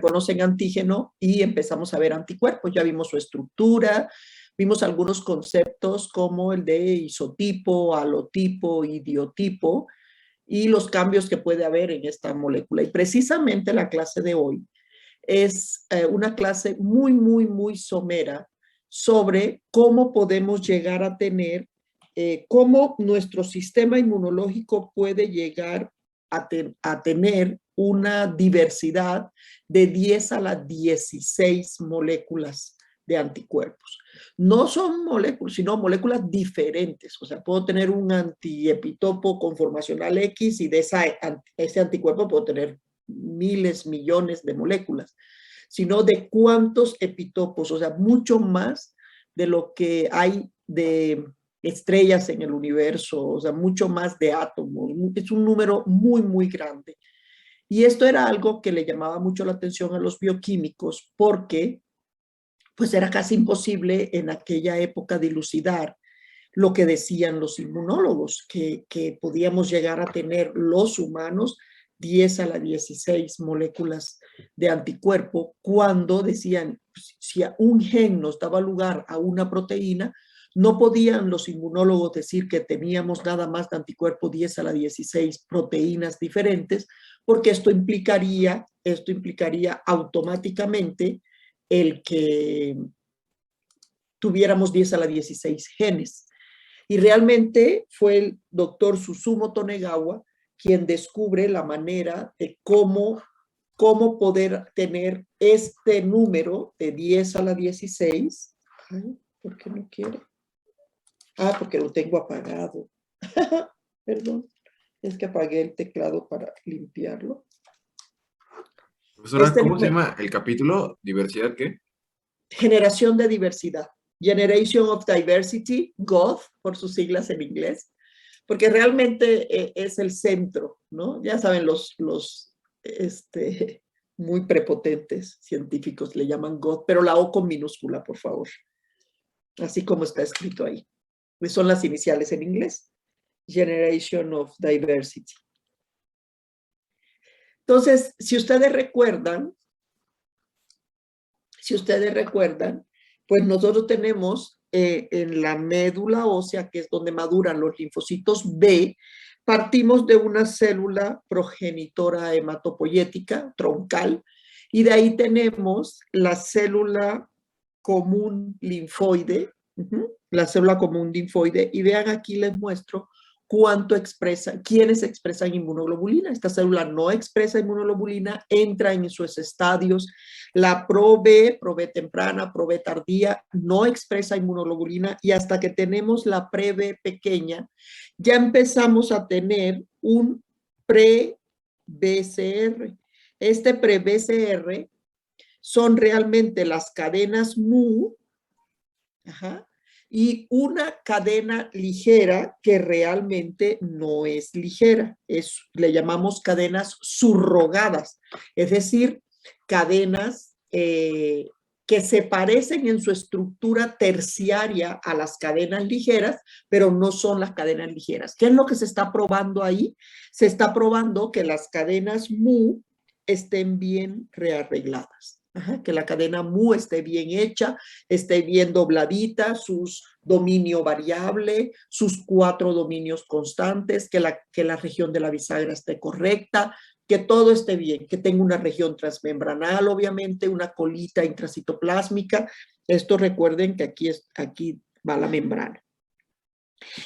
conocen antígeno y empezamos a ver anticuerpos. Ya vimos su estructura, vimos algunos conceptos como el de isotipo, alotipo, idiotipo y los cambios que puede haber en esta molécula. Y precisamente la clase de hoy es una clase muy somera sobre cómo podemos llegar a tener, cómo nuestro sistema inmunológico puede llegar a tener una diversidad de 10 a la 16 moléculas de anticuerpos. No son moléculas, sino moléculas diferentes. O sea, puedo tener un antiepitopo conformacional X y de ese anticuerpo puedo tener miles, millones de moléculas, sino de cuántos epitopos, o sea, mucho más de lo que hay de estrellas en el universo, o sea, mucho más de átomos. Es un número muy grande. Y esto era algo que le llamaba mucho la atención a los bioquímicos porque pues era casi imposible en aquella época dilucidar lo que decían los inmunólogos, que podíamos llegar a tener los humanos 10 a la 16 moléculas de anticuerpo, cuando decían, si un gen nos daba lugar a una proteína, no podían los inmunólogos decir que teníamos nada más de anticuerpo 10 a la 16 proteínas diferentes, porque esto implicaría automáticamente el que tuviéramos 10 a la 16 genes. Y realmente fue el doctor Susumu Tonegawa quien descubre la manera de cómo poder tener este número de 10 a la 16. Ay, ¿por qué no quiere? Ah, porque lo tengo apagado. Perdón, es que apagué el teclado para limpiarlo. Profesora, ¿cómo se llama el capítulo? ¿Diversidad qué? Generación de diversidad. Generation of Diversity, GOD, por sus siglas en inglés, porque realmente es el centro, ¿no? Ya saben, los muy prepotentes científicos le llaman GOD, pero la O con minúscula, por favor. Así como está escrito ahí. Pues son las iniciales en inglés. Generation of Diversity. Entonces, si ustedes recuerdan, pues nosotros tenemos en la médula ósea, que es donde maduran los linfocitos B, partimos de una célula progenitora hematopoyética troncal, y de ahí tenemos la célula común linfoide, la célula común linfoide, y vean aquí les muestro cuánto expresa, quiénes expresan inmunoglobulina. Esta célula no expresa inmunoglobulina, entra en sus estadios. La pro-B temprana, pro-B tardía, no expresa inmunoglobulina, y hasta que tenemos la pre-B pequeña, ya empezamos a tener un pre-BCR. Este pre-BCR son realmente las cadenas mu, y una cadena ligera que realmente no es ligera. Le llamamos cadenas subrogadas, es decir, cadenas que se parecen en su estructura terciaria a las cadenas ligeras, pero no son las cadenas ligeras. ¿Qué es lo que se está probando ahí? Se está probando que las cadenas mu estén bien rearregladas. Que la cadena mu esté bien hecha, esté bien dobladita, sus dominio variable, sus 4 dominios constantes, que la región de la bisagra esté correcta, que todo esté bien, que tenga una región transmembranal, obviamente, una colita intracitoplásmica. Esto recuerden que aquí va la membrana.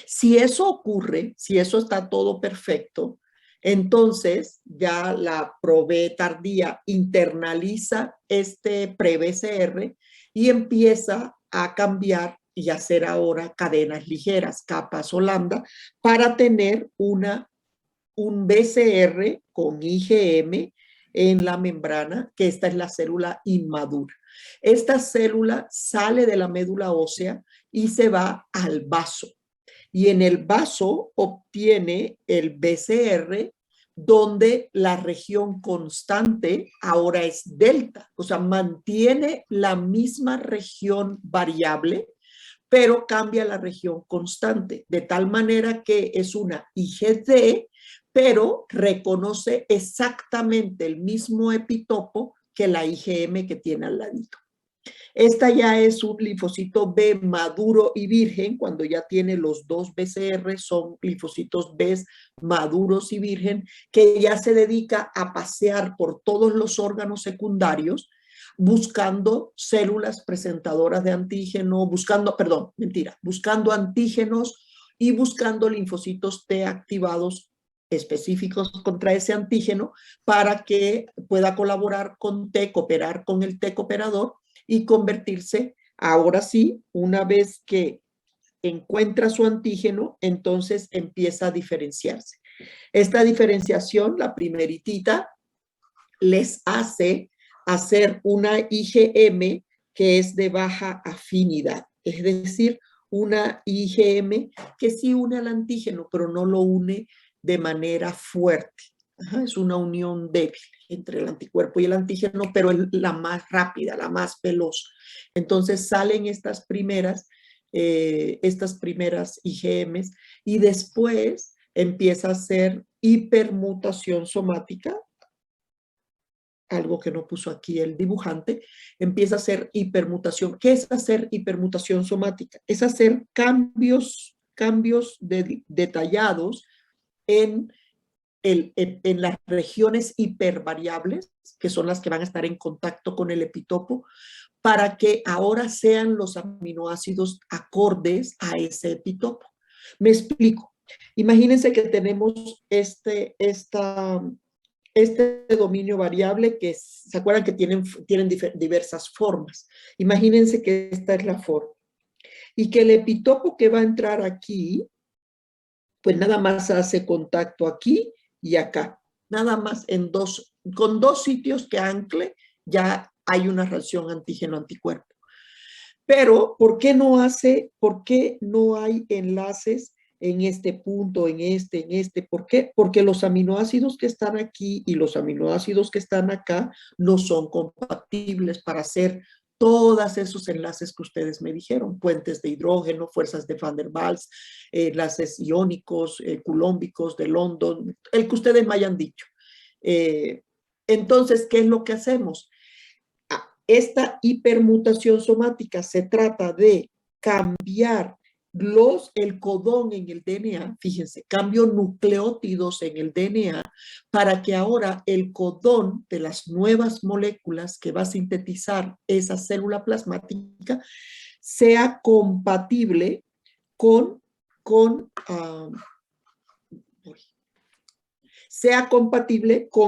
Si eso ocurre, si eso está todo perfecto, entonces ya la pro-B tardía internaliza este pre-BCR y empieza a cambiar y hacer ahora cadenas ligeras, capas o lambda, para tener un BCR con IgM en la membrana, que esta es la célula inmadura. Esta célula sale de la médula ósea y se va al vaso. Y en el vaso obtiene el BCR, donde la región constante ahora es delta, o sea, mantiene la misma región variable, pero cambia la región constante, de tal manera que es una IgD, pero reconoce exactamente el mismo epitopo que la IgM que tiene al ladito. Esta ya es un linfocito B maduro y virgen, cuando ya tiene los dos BCR, son linfocitos B maduros y virgen, que ya se dedica a pasear por todos los órganos secundarios, buscando células presentadoras de antígeno, buscando antígenos y buscando linfocitos T activados específicos contra ese antígeno para que pueda colaborar con T, cooperar con el T cooperador y convertirse, ahora sí, una vez que encuentra su antígeno, entonces empieza a diferenciarse. Esta diferenciación, la primeritita, les hace hacer una IgM que es de baja afinidad, es decir, una IgM que sí une al antígeno, pero no lo une de manera fuerte. Es una unión débil entre el anticuerpo y el antígeno, pero es la más rápida, la más veloz. Entonces salen estas primeras IgMs y después empieza a ser hipermutación somática, algo que no puso aquí el dibujante, empieza a hacer hipermutación. ¿Qué es hacer hipermutación somática? Es hacer cambios detallados en las regiones hipervariables, que son las que van a estar en contacto con el epitopo, para que ahora sean los aminoácidos acordes a ese epitopo. Me explico. Imagínense que tenemos este dominio variable que, ¿se acuerdan que tienen diversas formas? Imagínense que esta es la forma. Y que el epitopo que va a entrar aquí, pues nada más hace contacto aquí y acá. Nada más con dos sitios que ancle, ya hay una reacción antígeno-anticuerpo. Pero, ¿por qué no hay enlaces en este punto, en este? ¿Por qué? Porque los aminoácidos que están aquí y los aminoácidos que están acá no son compatibles para hacer todos esos enlaces que ustedes me dijeron, puentes de hidrógeno, fuerzas de Van der Waals, enlaces iónicos, culómbicos de London, el que ustedes me hayan dicho. Entonces, ¿qué es lo que hacemos? Esta hipermutación somática se trata de cambiar el codón en el DNA, fíjense, cambio nucleótidos en el DNA para que ahora el codón de las nuevas moléculas que va a sintetizar esa célula plasmática sea compatible con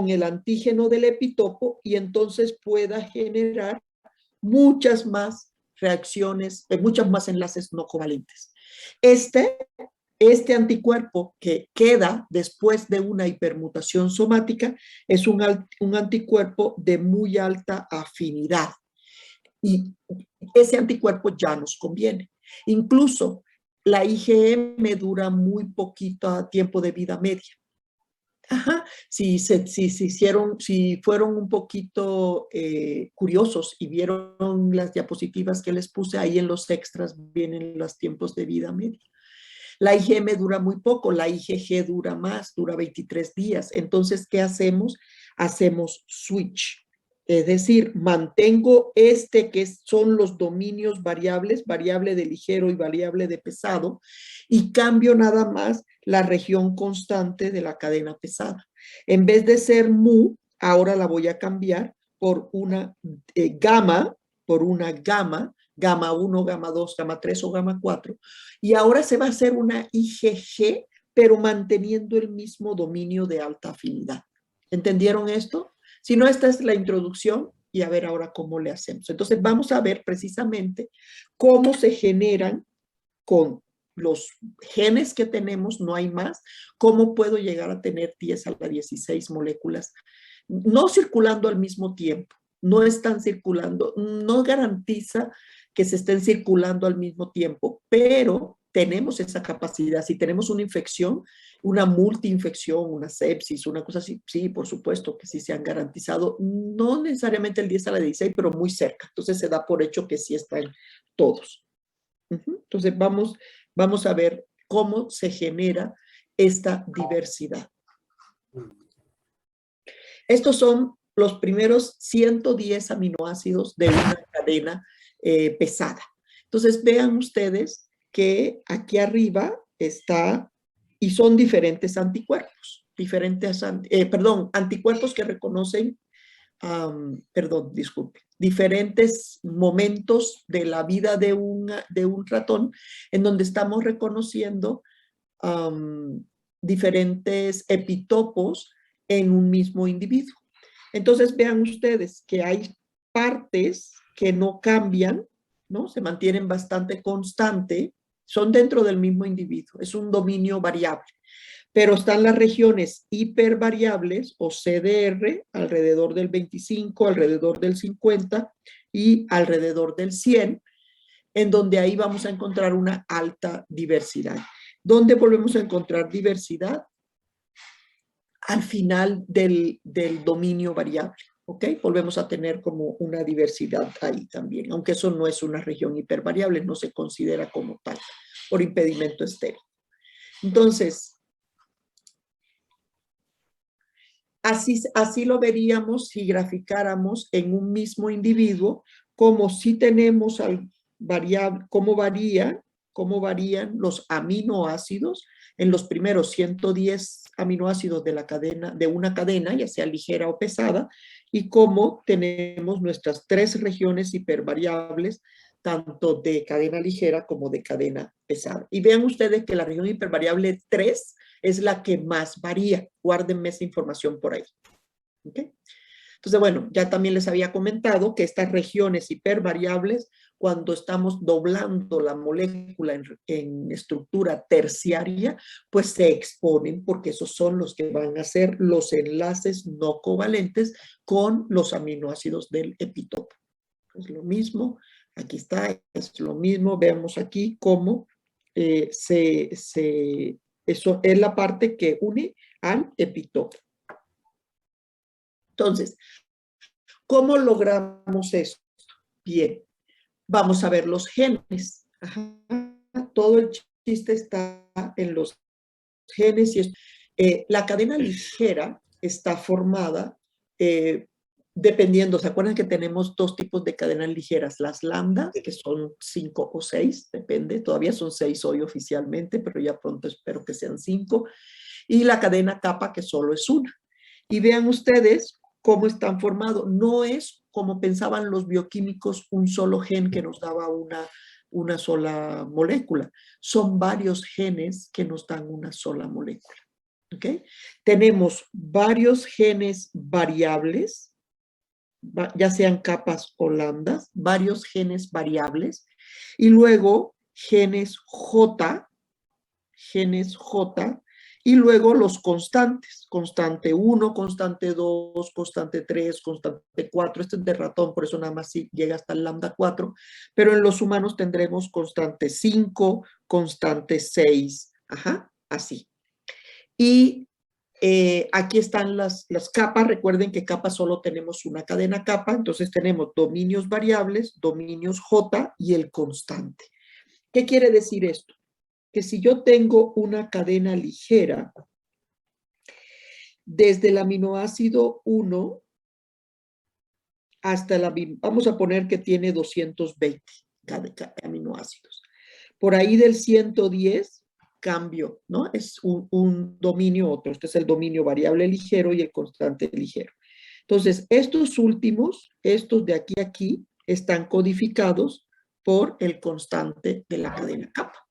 el antígeno del epitopo y entonces pueda generar muchas más reacciones, muchos más enlaces no covalentes. Este anticuerpo que queda después de una hipermutación somática es un anticuerpo de muy alta afinidad y ese anticuerpo ya nos conviene. Incluso la IgM dura muy poquito tiempo de vida media. Si fueron un poquito curiosos y vieron las diapositivas que les puse, ahí en los extras vienen los tiempos de vida media. La IgM dura muy poco, la IgG dura más, dura 23 días. Entonces, ¿qué hacemos? Hacemos switch. Es decir, mantengo que son los dominios variables, variable de ligero y variable de pesado, y cambio nada más la región constante de la cadena pesada. En vez de ser mu, ahora la voy a cambiar por una gamma, gamma 1, gamma 2, gamma 3 o gamma 4, y ahora se va a hacer una IgG, pero manteniendo el mismo dominio de alta afinidad. ¿Entendieron esto? Si no, esta es la introducción y a ver ahora cómo le hacemos. Entonces vamos a ver precisamente cómo se generan con los genes que tenemos, no hay más, cómo puedo llegar a tener 10 a la 16 moléculas, no circulando al mismo tiempo, no están circulando, no garantiza que se estén circulando al mismo tiempo, pero tenemos esa capacidad. Si tenemos una infección, una multiinfección, una sepsis, una cosa así, sí, por supuesto que sí se han garantizado, no necesariamente el 10 a la 16, pero muy cerca. Entonces se da por hecho que sí están todos. Entonces vamos a ver cómo se genera esta diversidad. Estos son los primeros 110 aminoácidos de una cadena pesada. Entonces vean ustedes que aquí arriba está, y son diferentes anticuerpos, anticuerpos que reconocen, diferentes momentos de la vida de un ratón en donde estamos reconociendo diferentes epitopos en un mismo individuo. Entonces vean ustedes que hay partes que no cambian, ¿no? Se mantienen bastante constante, son dentro del mismo individuo, es un dominio variable. Pero están las regiones hipervariables o CDR alrededor del 25, alrededor del 50 y alrededor del 100, en donde ahí vamos a encontrar una alta diversidad. ¿Dónde volvemos a encontrar diversidad? Al final del dominio variable, ¿ok? Volvemos a tener como una diversidad ahí también, aunque eso no es una región hipervariable, no se considera como tal por impedimento estéril. Entonces, así lo veríamos si graficáramos en un mismo individuo, como si tenemos cómo varían los aminoácidos en los primeros 110 aminoácidos de la cadena, de una cadena, ya sea ligera o pesada, y cómo tenemos nuestras 3 regiones hipervariables, tanto de cadena ligera como de cadena pesada. Y vean ustedes que la región hipervariable 3 es la que más varía. Guárdenme esa información por ahí. ¿Okay? Entonces, bueno, ya también les había comentado que estas regiones hipervariables, cuando estamos doblando la molécula en estructura terciaria, pues se exponen porque esos son los que van a ser los enlaces no covalentes con los aminoácidos del epitopo. Es lo mismo, aquí está, es lo mismo. Veamos aquí cómo eso es la parte que une al epitopo. Entonces, ¿cómo logramos esto? Bien, vamos a ver los genes. Ajá. Todo el chiste está en los genes. La cadena ligera está formada dependiendo. ¿Se acuerdan que tenemos 2 tipos de cadenas ligeras? Las lambda, que son 5 o 6, depende. Todavía son 6 hoy oficialmente, pero ya pronto espero que sean 5. Y la cadena kappa, que solo es una. Y vean ustedes cómo están formados. No es como pensaban los bioquímicos un solo gen que nos daba una sola molécula. Son varios genes que nos dan una sola molécula. ¿Okay? Tenemos varios genes variables, ya sean capas o lambdas, varios genes variables, y luego genes J, y luego los constantes, constante 1, constante 2, constante 3, constante 4, este es de ratón, por eso nada más sí llega hasta el lambda 4, pero en los humanos tendremos constante 5, constante 6, ajá, así. Y aquí están las capas. Recuerden que capas solo tenemos una cadena capa, entonces tenemos dominios variables, dominios J y el constante. ¿Qué quiere decir esto? Que si yo tengo una cadena ligera, desde el aminoácido 1 hasta vamos a poner que tiene 220 aminoácidos. Por ahí del 110 cambio, ¿no? Es un dominio otro. Este es el dominio variable ligero y el constante ligero. Entonces, estos últimos, estos de aquí a aquí, están codificados por el constante de la cadena kappa.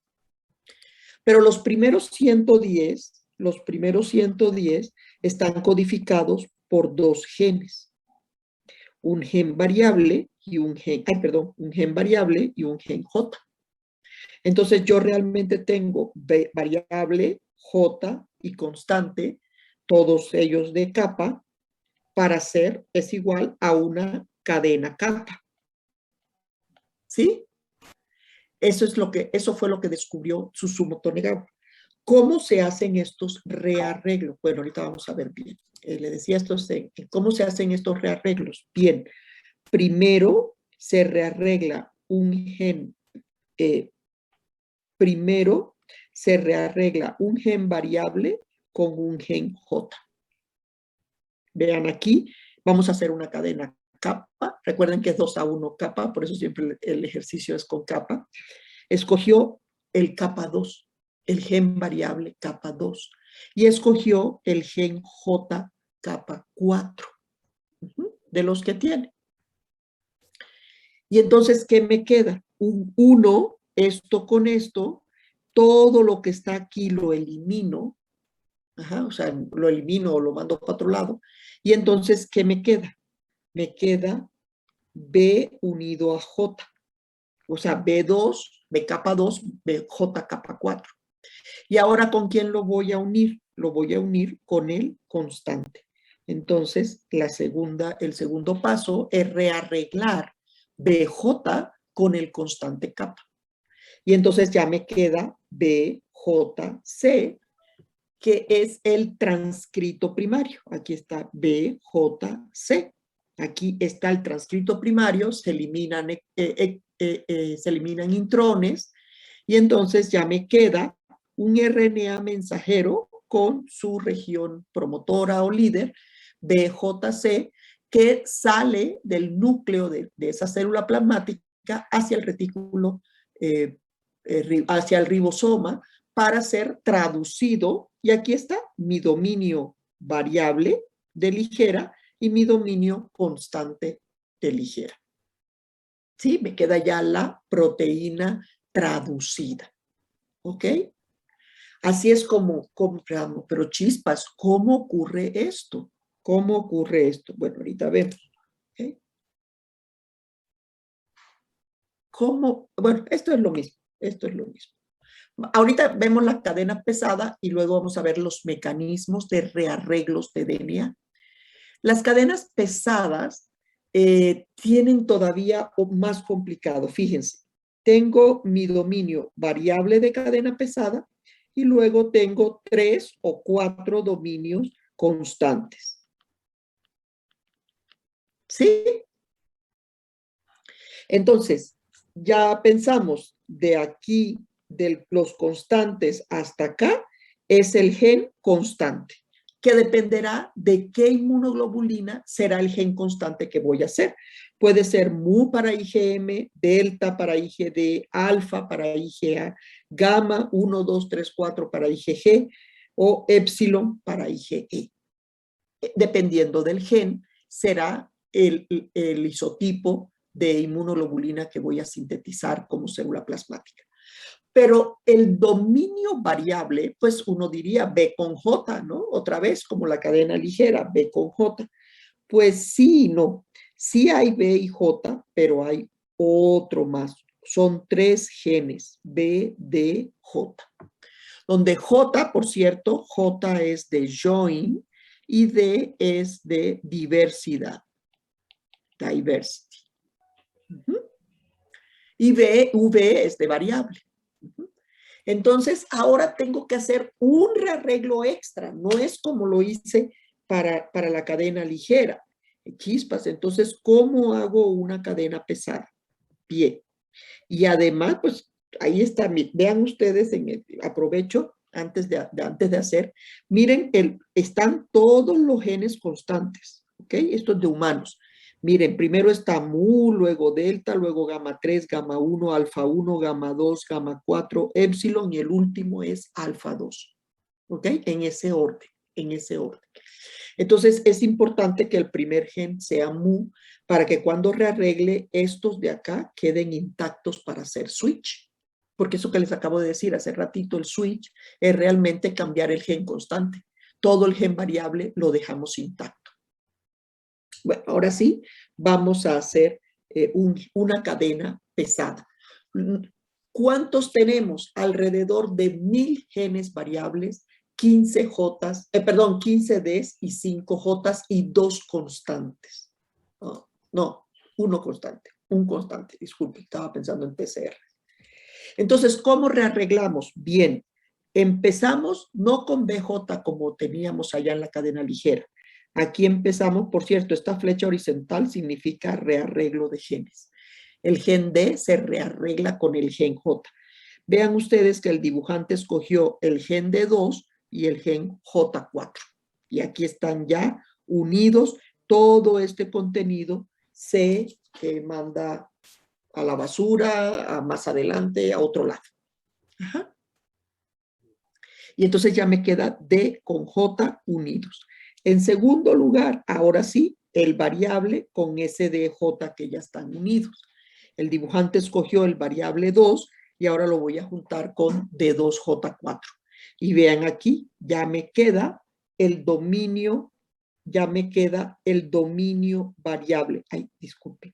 Pero los primeros 110 están codificados por 2 genes. Un gen variable y un gen J. Entonces yo realmente tengo variable, J y constante, todos ellos de capa, para hacer es igual a una cadena kappa. ¿Sí? Eso fue lo que descubrió Tsutomu Negawa. ¿Cómo se hacen estos rearreglos? Bueno, ahorita vamos a ver bien. Le decía esto, ¿cómo se hacen estos rearreglos? Bien, primero se rearregla un gen, variable con un gen J. Vean aquí, Vamos a hacer una cadena kappa. Recuerden que es 2 a 1 kappa, por eso siempre el ejercicio es con kappa. Escogió el kappa 2, el gen variable kappa 2, y escogió el gen J kappa 4, de los que tiene. Y entonces, ¿qué me queda? Un 1, esto con esto, todo lo que está aquí lo elimino, o sea, lo elimino o lo mando para otro lado, y entonces, ¿qué me queda? Me queda B unido a J, o sea, B2, B kappa 2, J kappa 4. Y ahora, ¿con quién lo voy a unir? Lo voy a unir con el constante. Entonces, el segundo paso es rearreglar BJ con el constante kappa. Y entonces ya me queda BJC, que es el transcrito primario. Aquí está BJC. Aquí está el transcrito primario, se eliminan intrones, y entonces ya me queda un RNA mensajero con su región promotora o líder, BJC, que sale del núcleo de esa célula plasmática hacia el retículo, hacia el ribosoma, para ser traducido. Y aquí está mi dominio variable de ligera y mi dominio constante de ligera. ¿Sí? Me queda ya la proteína traducida. ¿Ok? Así es como compramos. Pero chispas, ¿cómo ocurre esto? ¿Cómo ocurre esto? Bueno, ahorita vemos. ¿Okay? ¿Cómo? Bueno, esto es lo mismo. Esto es lo mismo. Ahorita vemos la cadena pesada y luego vamos a ver los mecanismos de rearreglos de DNA. Las cadenas pesadas tienen todavía más complicado. Fíjense, tengo mi dominio variable de cadena pesada y luego tengo 3 o 4 dominios constantes. ¿Sí? Entonces, ya pensamos de aquí, de los constantes hasta acá, es el gen constante, que dependerá de qué inmunoglobulina será el gen constante que voy a hacer. Puede ser mu para IgM, delta para IgD, alfa para IgA, gamma 1, 2, 3, 4 para IgG o epsilon para IgE. Dependiendo del gen, será el isotipo de inmunoglobulina que voy a sintetizar como célula plasmática. Pero el dominio variable, pues uno diría B con J, ¿no? Otra vez, como la cadena ligera, B con J. Pues sí y no. Sí hay B y J, pero hay otro más. Son 3 genes, B, D, J. Donde J, por cierto, J es de join y D es de diversidad. Diversity. Y V es de variable. Entonces, ahora tengo que hacer un rearreglo extra. No es como lo hice para la cadena ligera. Chispas. Entonces, ¿cómo hago una cadena pesada? Bien. Y además, pues, ahí está. Vean ustedes, aprovecho antes de hacer. Miren, están todos los genes constantes. ¿Ok? Esto es de humanos. Miren, primero está mu, luego delta, luego gamma 3, gamma 1, alfa 1, gamma 2, gamma 4, epsilon y el último es alfa 2. ¿Ok? En ese orden, en ese orden. Entonces es importante que el primer gen sea mu para que cuando rearregle estos de acá queden intactos para hacer switch. Porque eso que les acabo de decir hace ratito, el switch es realmente cambiar el gen constante. Todo el gen variable lo dejamos intacto. Bueno, ahora sí, vamos a hacer una cadena pesada. ¿Cuántos tenemos? Alrededor de 1000 genes variables, 15 Ds y 5 Ds y 2 constantes. No, uno constante, un constante, disculpe, estaba pensando en PCR. Entonces, ¿cómo rearreglamos? Bien, empezamos no con BJ como teníamos allá en la cadena ligera. Aquí empezamos, por cierto, esta flecha horizontal significa rearreglo de genes. El gen D se rearregla con el gen J. Vean ustedes que el dibujante escogió el gen D2 y el gen J4. Y aquí están ya unidos, todo este contenido se manda a la basura, a más adelante, a otro lado. Ajá. Y entonces ya me queda D con J unidos. En segundo lugar, ahora sí, el variable con ese DJ que ya están unidos. El dibujante escogió el variable 2 y ahora lo voy a juntar con D2J4. Y vean aquí, ya me queda el dominio, variable. Ay, disculpen.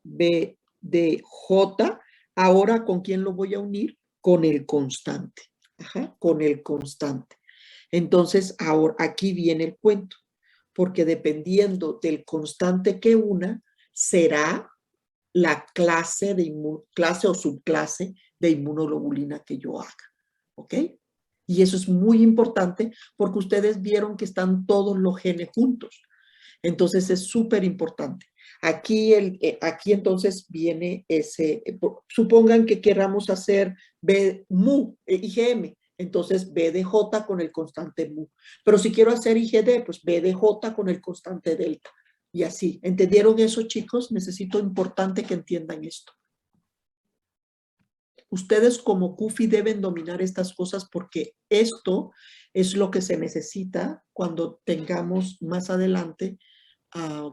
B de J. Ahora, ¿con quién lo voy a unir? Con el constante. Ajá, con el constante. Entonces, ahora aquí viene el cuento, porque dependiendo del constante que una, será la clase o subclase de inmunoglobulina que yo haga. ¿Ok? Y eso es muy importante porque ustedes vieron que están todos los genes juntos. Entonces es súper importante. Aquí entonces viene ese, supongan que queramos hacer mu, IgM, entonces B de J con el constante mu. Pero si quiero hacer IgD, pues B de J con el constante delta. Y así, ¿entendieron eso, chicos? Necesito importante que entiendan esto. Ustedes como CUFI deben dominar estas cosas porque esto es lo que se necesita cuando tengamos más adelante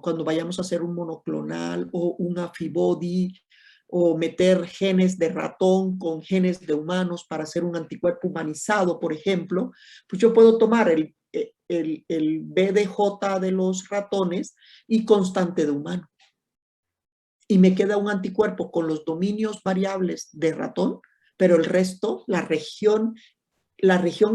cuando vayamos a hacer un monoclonal o un Affibody o meter genes de ratón con genes de humanos para hacer un anticuerpo humanizado, por ejemplo, pues yo puedo tomar el BDJ de los ratones y constante de humano. Y me queda un anticuerpo con los dominios variables de ratón, pero el resto, la región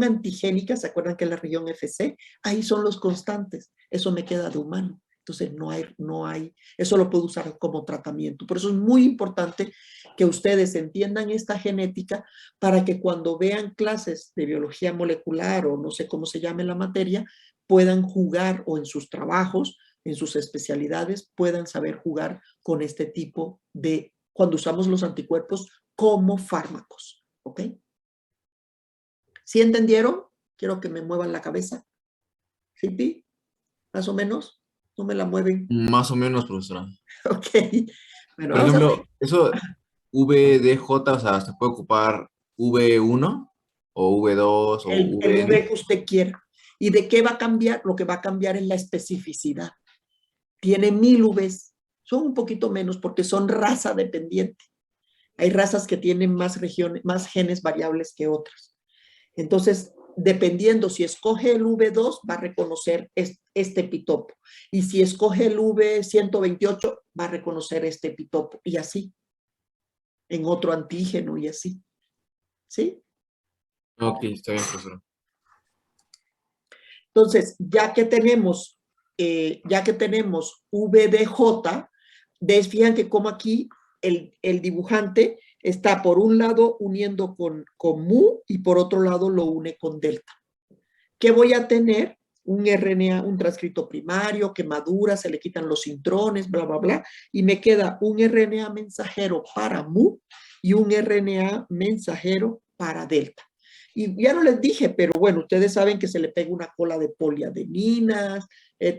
antigénica, ¿se acuerdan que es la región FC? Ahí son los constantes. Eso me queda de humano. Entonces no hay, eso lo puedo usar como tratamiento. Por eso es muy importante que ustedes entiendan esta genética para que cuando vean clases de biología molecular o no sé cómo se llame la materia, puedan jugar o en sus trabajos, en sus especialidades, puedan saber jugar con este tipo de, cuando usamos los anticuerpos como fármacos. ¿Ok? ¿Sí entendieron? Quiero que me muevan la cabeza. ¿Sí, Pi? ¿Más o menos? ¿No me la mueven? Más o menos, profesora. Ok. Bueno, Por vamos a hacer ejemplo, eso VDJ, o sea, se puede ocupar V1 o V2 o el V VN. que usted quiera. ¿Y de qué va a cambiar? Lo que va a cambiar es la especificidad. Tiene 1000 Vs. Son un poquito menos porque son raza dependiente. Hay razas que tienen más genes variables que otras. Entonces, dependiendo si escoge el V2, va a reconocer este epitopo. Y si escoge el V128, va a reconocer este epitopo. Y así, en otro antígeno y así. ¿Sí? Ok, está bien, profesora. Entonces, ya que tenemos VDJ, fijan que como aquí el dibujante está por un lado uniendo con mu y por otro lado lo une con delta. ¿Qué voy a tener? Un RNA, un transcrito primario que madura, se le quitan los intrones, bla, bla, bla, y me queda un RNA mensajero para mu y un RNA mensajero para delta. Y ya no les dije, pero bueno, ustedes saben que se le pega una cola de poliadeninas,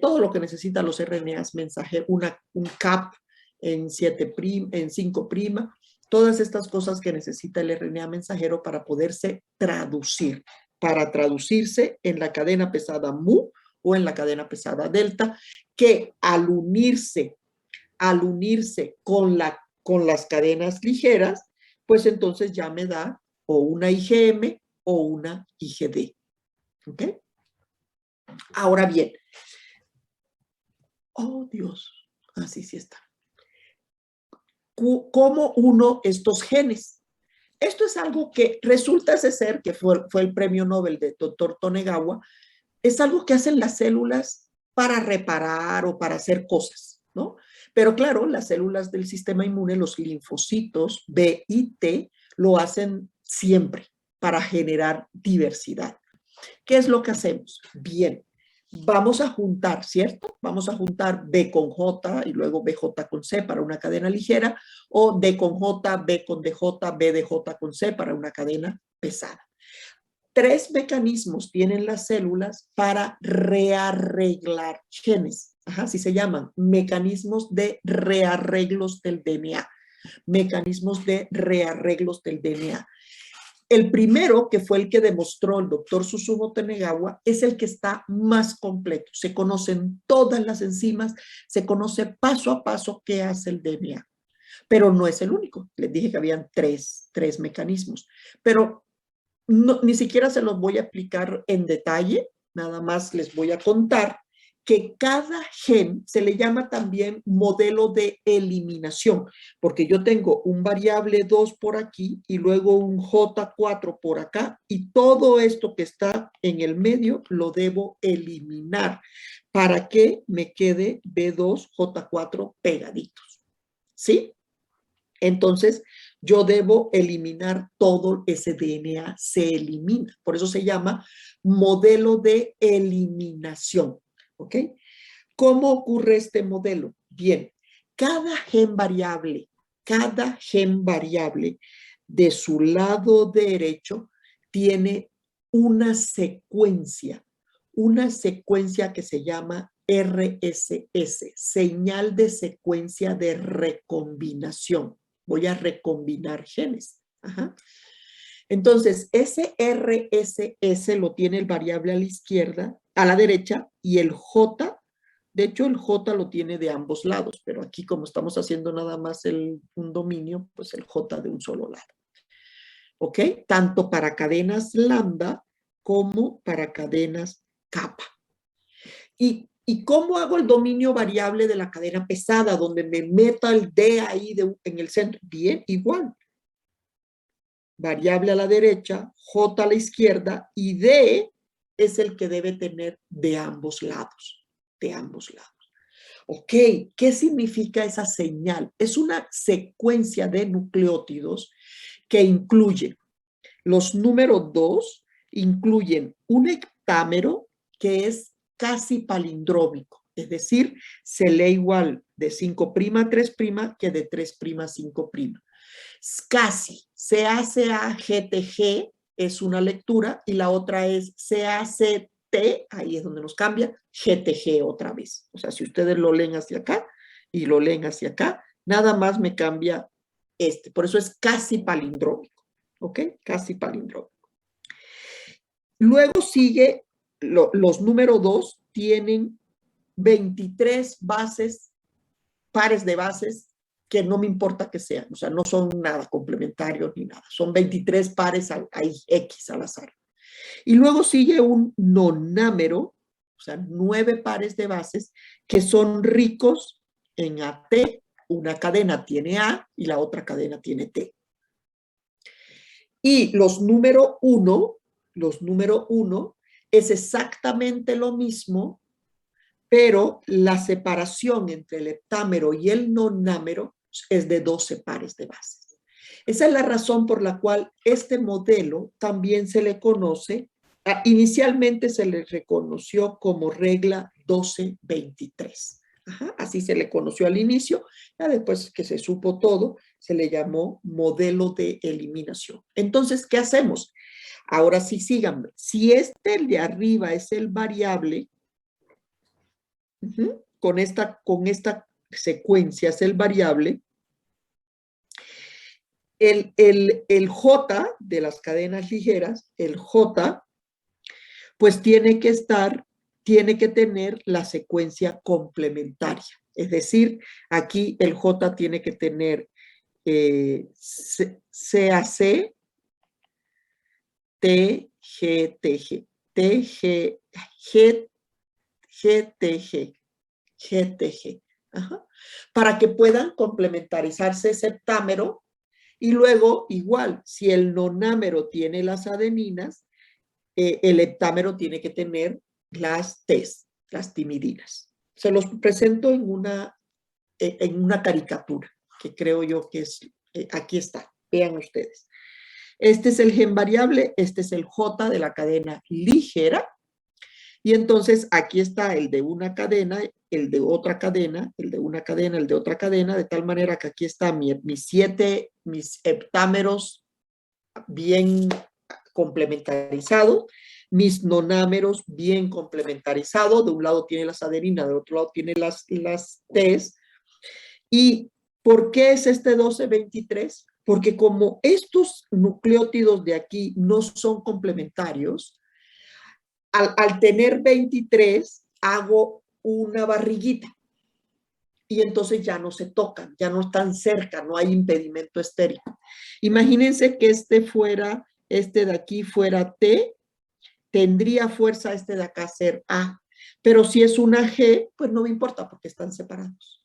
todo lo que necesitan los RNAs mensajeros, un CAP en 5', todas estas cosas que necesita el RNA mensajero para poderse traducir, para traducirse en la cadena pesada mu o en la cadena pesada delta, que al unirse con las cadenas ligeras, pues entonces ya me da o una IgM o una IgD. ¿Ok? Ahora bien, oh Dios, así sí está. ¿Cómo uno estos genes? Esto es algo que resulta ser, que fue el premio Nobel de Dr. Tonegawa, es algo que hacen las células para reparar o para hacer cosas, ¿no? Pero claro, las células del sistema inmune, los linfocitos B y T, lo hacen siempre para generar diversidad. ¿Qué es lo que hacemos? Bien, vamos a juntar, ¿cierto? Vamos a juntar B con J y luego BJ con C para una cadena ligera, o D con J, B con DJ, B de J con C para una cadena pesada. 3 mecanismos tienen las células para rearreglar genes. Así se llaman, mecanismos de rearreglos del DNA. Mecanismos de rearreglos del DNA. El primero, que fue el que demostró el doctor Susumu Tonegawa, es el que está más completo. Se conocen todas las enzimas, se conoce paso a paso qué hace el DNA. Pero no es el único. Les dije que habían tres mecanismos. Pero no, ni siquiera se los voy a explicar en detalle, nada más les voy a contar que cada gen se le llama también modelo de eliminación, porque yo tengo un variable 2 por aquí y luego un J4 por acá, y todo esto que está en el medio lo debo eliminar para que me quede B2, J4 pegaditos. ¿Sí? Entonces, yo debo eliminar todo ese DNA, se elimina. Por eso se llama modelo de eliminación. ¿Ok? ¿Cómo ocurre este modelo? Bien, cada gen variable de su lado derecho tiene una secuencia que se llama RSS, señal de secuencia de recombinación. Voy a recombinar genes. Ajá. Entonces, ese RSS lo tiene el variable a la izquierda, a la derecha, y el J, de hecho el J lo tiene de ambos lados, pero aquí como estamos haciendo nada más un dominio, pues el J de un solo lado. ¿Ok? Tanto para cadenas lambda como para cadenas kappa. ¿Y cómo hago el dominio variable de la cadena pesada, donde me meta el D ahí en el centro? Bien, igual. Variable a la derecha, J a la izquierda, y D es el que debe tener de ambos lados. De ambos lados. Ok, ¿qué significa esa señal? Es una secuencia de nucleótidos que incluye los números 2, incluyen un heptámero que es casi palindrómico, es decir, se lee igual de 5' a 3' que de 3' a 5'. Casi, CACA-GTG es una lectura y la otra es CACT, ahí es donde nos cambia, GTG otra vez. O sea, si ustedes lo leen hacia acá y lo leen hacia acá, nada más me cambia este. Por eso es casi palindrómico, ¿ok? Casi palindrómico. Luego sigue, los número 2 tienen 23 bases, pares de bases, que no me importa que sean, o sea, no son nada complementarios ni nada, son 23 pares ahí, X al azar. Y luego sigue un nonámero, o sea, 9 pares de bases que son ricos en AT, una cadena tiene A y la otra cadena tiene T. Y los número 1 es exactamente lo mismo, pero la separación entre el heptámero y el nonámero es de 12 pares de bases. Esa es la razón por la cual este modelo también se le conoce, inicialmente se le reconoció como regla 12-23. Así se le conoció al inicio, ya después que se supo todo, se le llamó modelo de eliminación. Entonces, ¿qué hacemos? Ahora sí, síganme. Si el de arriba es el variable, con esta secuencia es el variable, el J de las cadenas ligeras, el J, pues tiene que tener la secuencia complementaria. Es decir, aquí el J tiene que tener CAC, TGTG, GTG, para que puedan complementarizarse ese heptámero. Y luego, igual, si el nonámero tiene las adeninas, el heptámero tiene que tener las T's, las timidinas. Se los presento en una caricatura, que creo yo que es, aquí está, vean ustedes. Este es el gen variable, este es el J de la cadena ligera, y entonces aquí está el de una cadena, el de otra cadena, el de una cadena, el de otra cadena, de tal manera que aquí están mis heptámeros bien complementarizados, mis nonámeros bien complementarizados, de un lado tiene las adeninas, del otro lado tiene las Ts. ¿Y por qué es este 12-23? Porque como estos nucleótidos de aquí no son complementarios, al tener 23 hago una barriguita y entonces ya no se tocan, ya no están cerca, no hay impedimento estérico. Imagínense que este de aquí fuera T, tendría fuerza este de acá ser A, pero si es una G, pues no me importa porque están separados.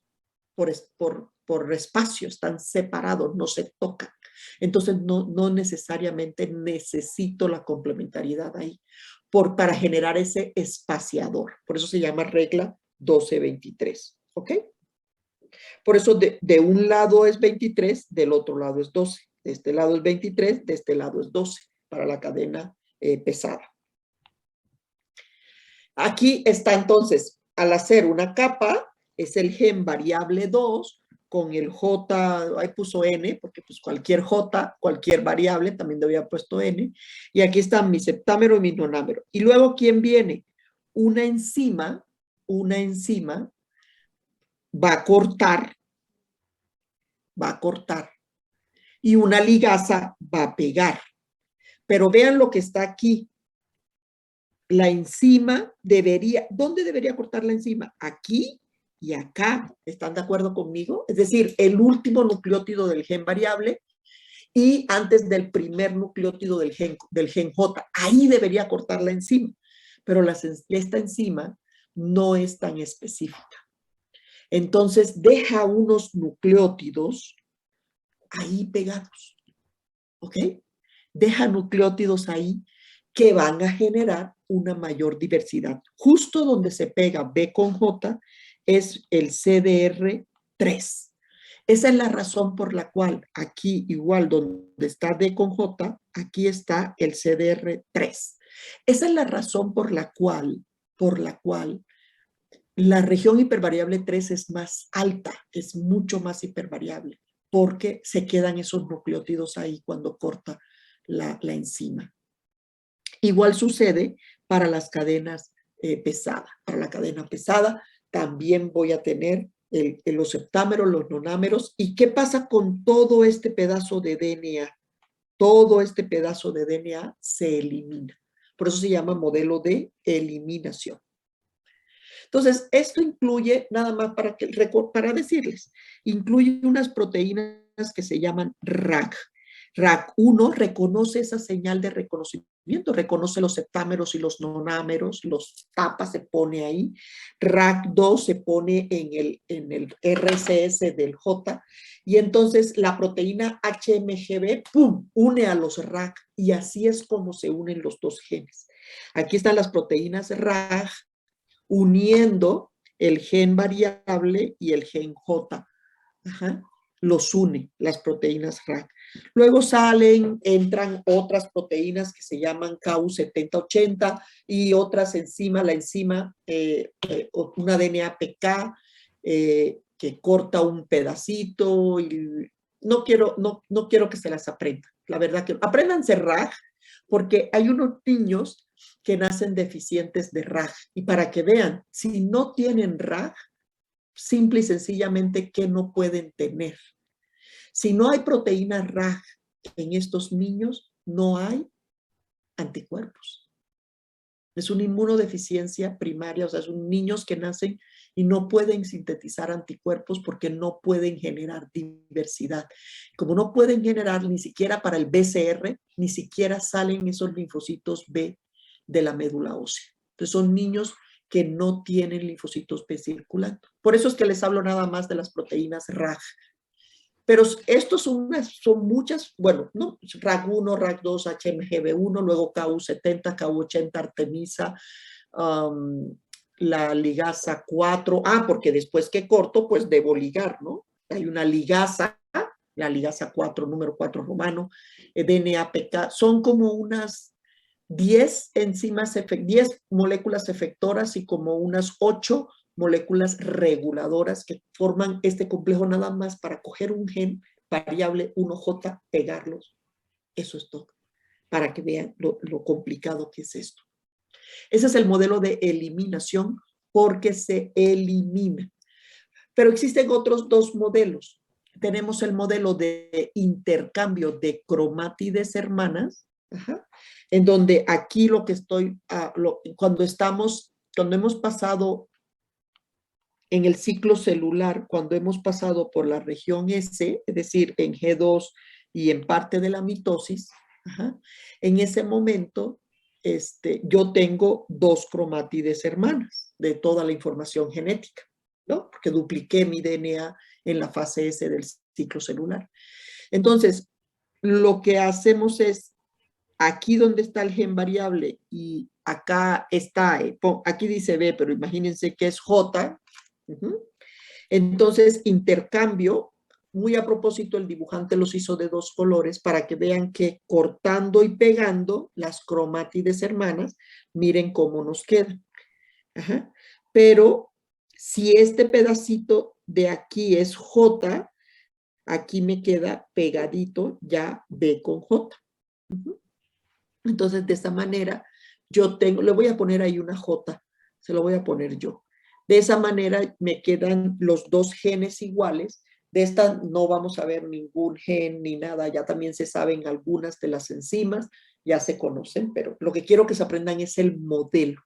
Por espacio, están separados, no se tocan. Entonces no necesariamente necesito la complementariedad ahí para generar ese espaciador. Por eso se llama regla 12-23, ¿ok? Por eso de un lado es 23, del otro lado es 12. De este lado es 23, de este lado es 12 para la cadena pesada. Aquí está entonces, al hacer una capa, es el gen variable 2 con el J, ahí puso N, porque pues cualquier J, cualquier variable, también debía haber puesto N. Y aquí están mi septámero y mi nonámero. Y luego, ¿quién viene? Una enzima va a cortar, y una ligasa va a pegar. Pero vean lo que está aquí. La enzima ¿dónde debería cortar la enzima? Aquí y acá. ¿Están de acuerdo conmigo? Es decir, el último nucleótido del gen variable y antes del primer nucleótido del gen J. Ahí debería cortar la enzima. Pero esta enzima no es tan específica. Entonces deja unos nucleótidos ahí pegados. ¿Ok? Deja nucleótidos ahí que van a generar una mayor diversidad. Justo donde se pega B con J es el CDR3. Esa es la razón por la cual aquí, igual donde está D con J, aquí está el CDR3. Esa es la razón por la cual la región hipervariable 3 es más alta, es mucho más hipervariable, porque se quedan esos nucleótidos ahí cuando corta la enzima. Igual sucede para las cadenas pesadas. Para la cadena pesada también voy a tener los septámeros, los nonámeros. ¿Y qué pasa con todo este pedazo de DNA? Todo este pedazo de DNA se elimina. Por eso se llama modelo de eliminación. Entonces, esto incluye, nada más para decirles, incluye unas proteínas que se llaman RAG. RAG1 reconoce esa señal de reconocimiento, reconoce los septámeros y los nonámeros, los tapas, se pone ahí. RAG2 se pone en el RCS del J, y entonces la proteína HMGB, ¡pum!, une a los RAG, y así es como se unen los dos genes. Aquí están las proteínas RAG uniendo el gen variable y el gen J. Ajá. Los une, las proteínas RAG. Luego entran otras proteínas que se llaman KU7080 y otras enzimas, la enzima, una DNAPK que corta un pedacito, y no quiero que se las aprendan. La verdad que apréndanse RAG, porque hay unos niños que nacen deficientes de RAG, y para que vean, si no tienen RAG, simple y sencillamente que no pueden tener. Si no hay proteína RAG en estos niños, no hay anticuerpos. Es una inmunodeficiencia primaria, o sea, son niños que nacen y no pueden sintetizar anticuerpos porque no pueden generar diversidad. Como no pueden generar ni siquiera para el BCR, ni siquiera salen esos linfocitos B de la médula ósea. Entonces son niños que no tienen linfocitos B circulando. Por eso es que les hablo nada más de las proteínas RAG. Pero estos son muchas, bueno, ¿no? RAG1, RAG2, HMGB1, luego KU70, KU80, Artemisa, la ligasa 4. Porque después que corto, pues debo ligar, ¿no? Hay una ligasa, la ligasa 4, número 4 romano, DNAPK. Son como unas 10 enzimas, 10 moléculas efectoras y como unas 8 moléculas reguladoras que forman este complejo nada más para coger un gen variable 1J, pegarlos. Eso es todo. para que vean lo complicado que es esto. Ese es el modelo de eliminación porque se elimina. Pero existen otros dos modelos. Tenemos el modelo de intercambio de cromátides hermanas, en donde aquí lo que estoy, cuando hemos pasado en el ciclo celular, cuando hemos pasado por la región S, es decir, en G2 y en parte de la mitosis, en ese momento yo tengo dos cromátides hermanas de toda la información genética, ¿no? Porque dupliqué mi DNA en la fase S del ciclo celular. Entonces, lo que hacemos es, aquí donde está el gen variable y acá está, aquí dice B, pero imagínense que es J. Entonces, intercambio, muy a propósito, el dibujante los hizo de dos colores para que vean que cortando y pegando las cromátides hermanas, miren cómo nos quedan. Pero si este pedacito de aquí es J, aquí me queda pegadito ya B con J. Entonces, de esta manera, yo tengo, le voy a poner ahí una J, se lo voy a poner yo. De esa manera me quedan los dos genes iguales. De esta no vamos a ver ningún gen ni nada, ya también se saben algunas de las enzimas, ya se conocen, pero lo que quiero que se aprendan es el modelo.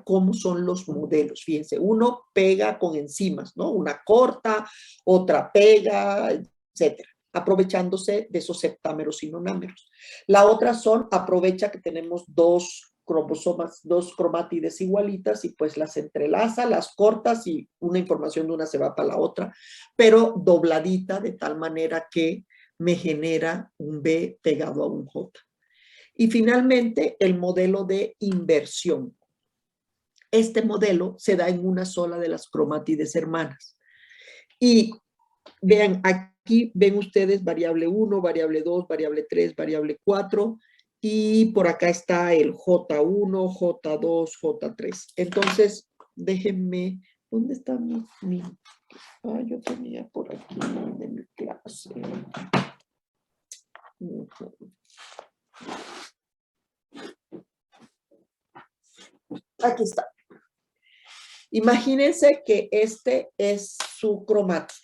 ¿Cómo son los modelos? Fíjense, uno pega con enzimas, ¿no? Una corta, otra pega, etcétera, aprovechándose de esos septámeros y nonámeros. La otra son, aprovecha que tenemos dos cromosomas, dos cromátides igualitas y pues las entrelaza, las cortas y una información de una se va para la otra, pero dobladita de tal manera que me genera un B pegado a un J. Y finalmente, el modelo de inversión. Este modelo se da en una sola de las cromátides hermanas. Y vean, aquí ven ustedes variable 1, variable 2, variable 3, variable 4, y por acá está el J1, J2, J3. Entonces, déjenme, ¿dónde está mi? Yo tenía por aquí de mi clase. Aquí está. Imagínense que este es su cromátido.